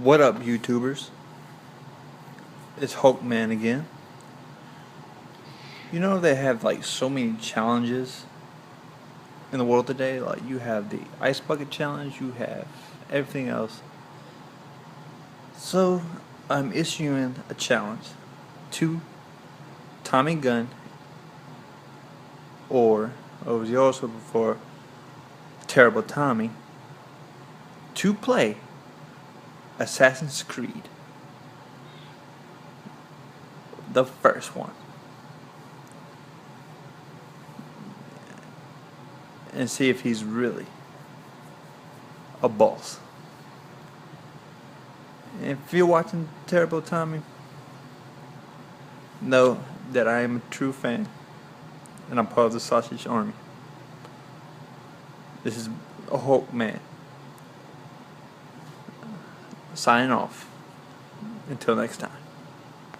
What up, YouTubers? It's Hulkman again. You know they have like so many challenges in the world today. Like you have the ice bucket challenge, you have everything else. So I'm issuing a challenge to Tommy Gunn, or what was also before Terrible Tommy, to play Assassin's Creed, the first one, and see if he's really a boss. And if you're watching Terrible Tommy, know that I am a true fan, and I'm part of the Sausage Army. This is a Hulkman signing off. Until next time.